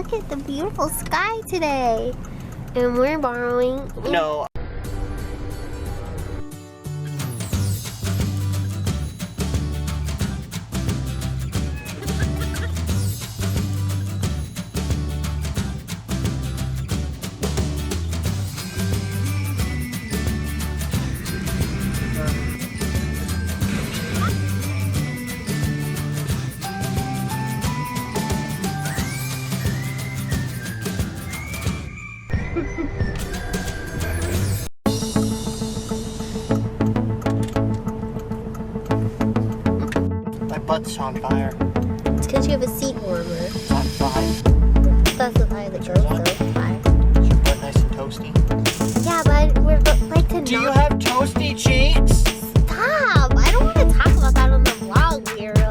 look at the beautiful sky today. And we're borrowing. No. My butt's on fire. It's because you have a seat warmer. It's on fire. Specify the girls though. Fire. Is your butt nice and toasty? Yeah, but we're like to Do you have toasty cheeks? Stop! I don't want to talk about that on the vlog, weirdo.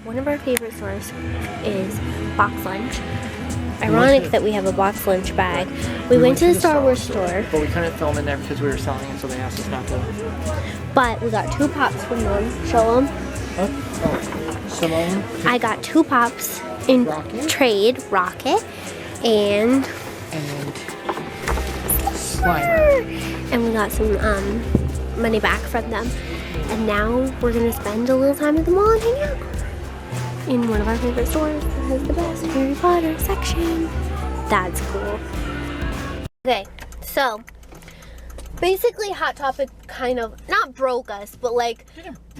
One of our favorite stores is Box Lunch. Ironic that we have a box lunch bag. We went to the Star Wars store. But we couldn't film in there because we were selling it, so they asked us not to. But we got 2 pops from them. Show them. Oh, Simone. I got 2 pops in Rocket. trade, Rocket, and Slimer. And we got some money back from them. And now we're gonna spend a little time at the mall and hang out in one of our favorite stores that has the best Harry Potter section. That's cool. Okay, so basically Hot Topic kind of not broke us, but like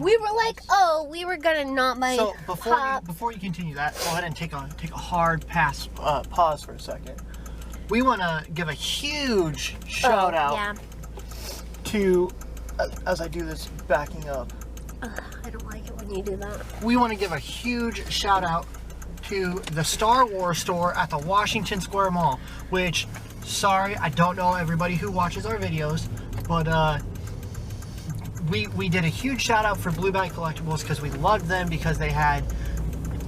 we were like, oh, we were gonna not buy So pops. before you continue that, go ahead and take a hard pause for a second. We want to give a huge shout out Yeah. to, as I do this backing up, I don't like it when you do that. we want to give a huge shout out to the Star Wars store at the Washington Square Mall, which, sorry, I don't know everybody who watches our videos, but we did a huge shout out for Blue Bag Collectibles because we loved them because they had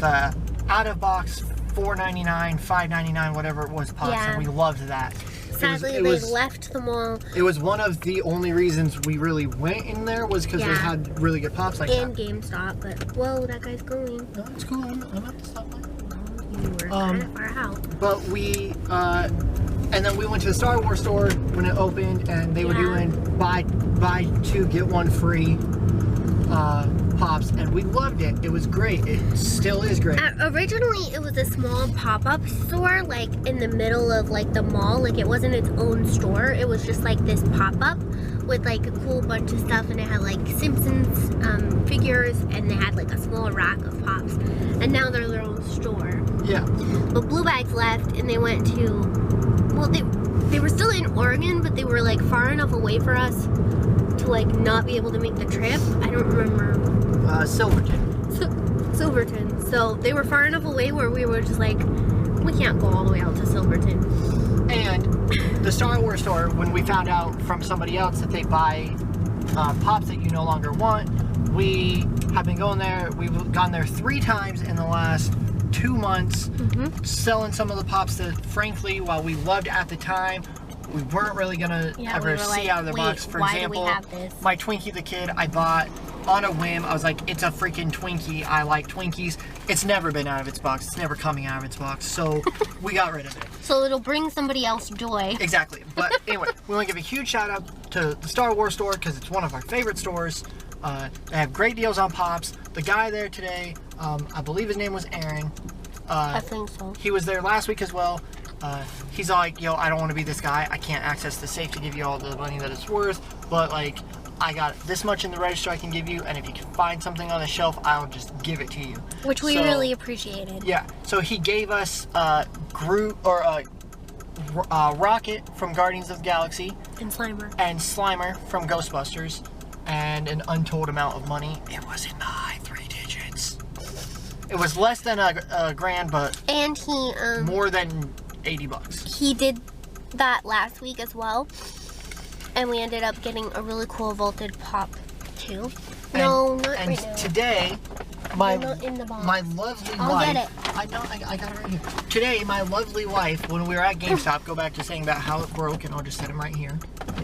the out-of-box $4.99, $5.99, whatever it was, pops, Yeah. and we loved that. Sadly, they left the mall. It was one of the only reasons we really went in there was because they had really good pops like And that. GameStop, but whoa, that guy's going. No, it's cool. I'm at the stoplight. You were kind of far out. But we, and then we went to the Star Wars store when it opened, and they were doing buy 2 get 1 free pops, and we loved it. It was great. It still is great. Originally, it was a small pop-up store, like in the middle of like the mall. Like it wasn't its own store. It was just like this pop-up with like a cool bunch of stuff, and it had like Simpsons figures, and they had like a small rack of pops. And now they're their own store. Yeah. But Blue Bags left, and they went to, well, they were still in Oregon, but they were like far enough away for us to like not be able to make the trip. I don't remember. Silverton. Silverton. So they were far enough away where we were just like, we can't go all the way out to Silverton. And the Star Wars store, when we found out from somebody else that they buy pops that you no longer want, we have been going there. We've gone there 3 times in the last 2 months, selling some of the pops that, frankly, while we loved at the time, we weren't really gonna ever see out of the box. For example, my Twinkie the Kid I bought on a whim. I was like, it's a freaking Twinkie. I like Twinkies. It's never been out of its box. It's never coming out of its box. So we got rid of it. So it'll bring somebody else joy. Exactly. But anyway, we want to give a huge shout out to the Star Wars store because it's one of our favorite stores. They have great deals on pops. The guy there today, I believe his name was Aaron. I think so. He was there last week as well. He's like, yo, I don't want to be this guy. I can't access the safe to give you all the money that it's worth. But like, I got this much in the register I can give you, and if you can find something on the shelf, I'll just give it to you. Which we really appreciated. Yeah. So he gave us Rocket from Guardians of the Galaxy. And Slimer. And Slimer from Ghostbusters. And an untold amount of money. It was in the high 3 digits. It was less than a grand, but and he more than $80. He did that last week as well. And we ended up getting a really cool vaulted pop too. No, not right now. And today, my not in the box. my lovely I'll wife. get it. I know, I got it right here. Today, my lovely wife, when we were at GameStop, go back to saying about how it broke, and I'll just set him right here.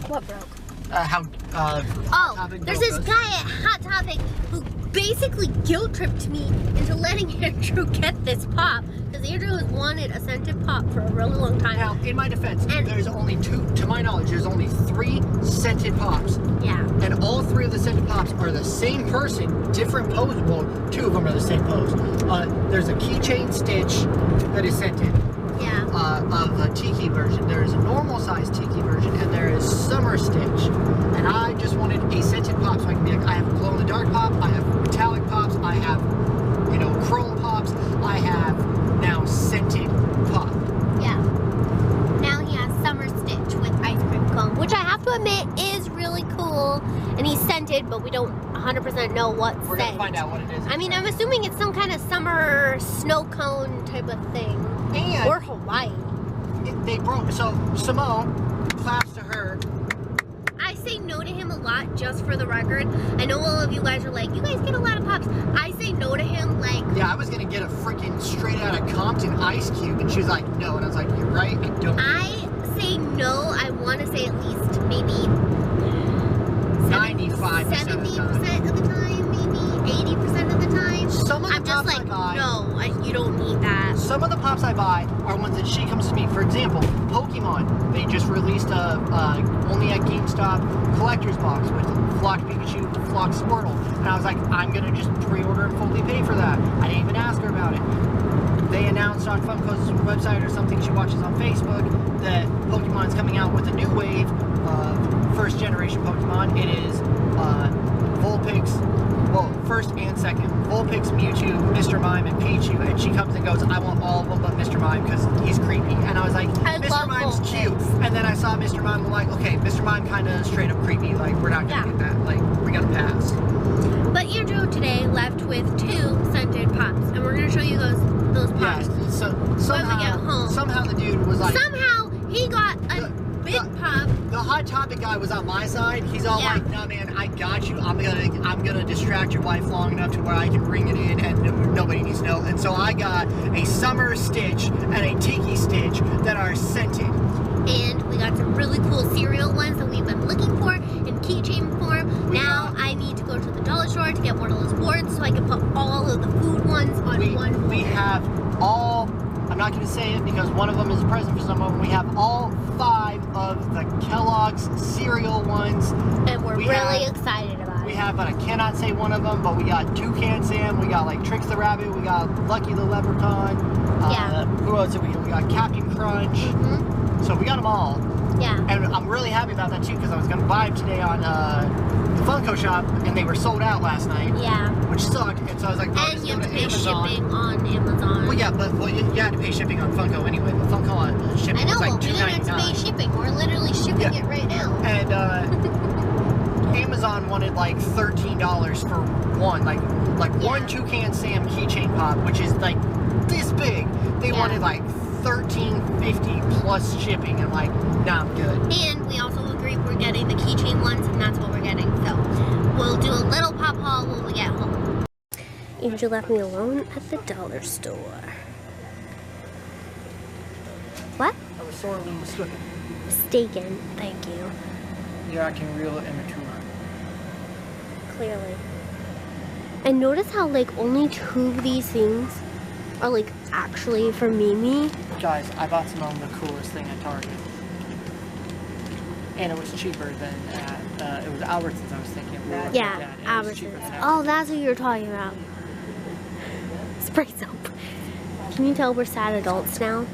What broke? There's this guy at Hot Topic who basically guilt tripped me into letting Andrew get this pop because Andrew has wanted a scented pop for a really long time. Now, in my defense, And- there's only two, to my knowledge, there's only 3 scented pops. Yeah. And all 3 of the scented pops are the same person, different pose. Well, 2 of them are the same pose. There's a keychain stitch that is scented. Yeah. Of the tiki version. There is a normal size tiki version, and there is summer stitch. And I just wanted a scented pop, so I can be like, I have glow in the dark pop, I have metallic pops, I have, you know, chrome pops, I have now scented pop. Yeah. Now he has summer stitch with ice cream cone, which I have to admit is really cool. And he's scented, but we don't 100% know what We're scent. gonna find out what it is. I mean, I'm assuming it's some kind of summer snow cone type of thing. And Or Hawaii. they broke. So Simone, claps to her. I say no to him a lot, just for the record. I know all of you guys are like, you guys get a lot of pops. I say no to him like... Yeah, I was gonna get a freaking straight out of Compton ice cube, and she was like, no. And I was like, you're right, I don't. I say no, I want to say at least maybe 95% of the time. 70% of the time, maybe 80% of the time. Some of the I'm just pops like, I buy, no, you don't need that. Some of the pops I buy are ones that she comes to me. For example, Pokemon. They just released a only at GameStop collector's box with Flock Pikachu, Flock Squirtle, and I was like, I'm gonna just pre-order and fully pay for that. I didn't even ask her about it. They announced on Funko's website or something she watches on Facebook that Pokemon's coming out with a new wave of first generation Pokemon. It is Vulpix, well, first and second, Vulpix, Mewtwo, Mr. Mime, and Pichu, and she comes and goes, I want all of them but Mr. Mime because he's creepy. And I was like, Mr. Mime's cute. And then I saw Mr. Mime, I'm like, okay, Mr. Mime kind of straight up creepy, like, we're not gonna get that, like, we gotta pass. But Andrew today left with 2 scented pops, and we're gonna show you those pops. Yeah, so When we get home. somehow the dude was like, Somehow he got a big pop. The Hot Topic guy was on my side. He's all like, "No, man, I got you. I'm gonna distract your wife long enough to where I can ring it in, and nobody needs to know." And so I got a summer stitch and a tiki stitch that are scented. And we got some really cool cereal ones that we've been looking for in keychain form. Now I need to go to the dollar store to get one of those boards so I can put all of the food ones on one board. We have all. I'm not going to say it because one of them is a present for someone. We have all 5 of the Kellogg's cereal ones. And we're really excited about it. We have, but I cannot say one of them, but we got Toucan Sam, we got like Trix the Rabbit, we got Lucky the Leprechaun. Who else did we get? We got Captain Crunch. So we got them all. Yeah. And I'm really happy about that too because I was going to buy them today on the Funko shop and they were sold out last night. Yeah. Which sucked. And so I was like, oh, and you have to pay Amazon. shipping on Amazon. Well, yeah, but you had to pay shipping on Funko anyway. But Funko on shipping I know, was like we didn't have to pay $2.99. shipping. We're literally shipping it right now. And Amazon wanted like $13 for one, like one Toucan Sam keychain pop, which is like this big. They wanted like $13.50 plus shipping, and like, nah, I'm good. And we also agreed we're getting the keychain ones, and that's what we're getting. So we'll do a little pop haul when we get home. Andrew left me alone at the dollar store. What? I was sorely mistaken. Mistaken, thank you. You're acting real immature. Clearly. And notice how like only 2 of these things are like actually for Mimi. Guys, I bought some of the coolest thing at Target. And it was cheaper than at, it was Albertsons I was thinking. Yeah, Albertsons. Oh, that's what you were talking about. Spray soap. Can you tell we're sad adults now?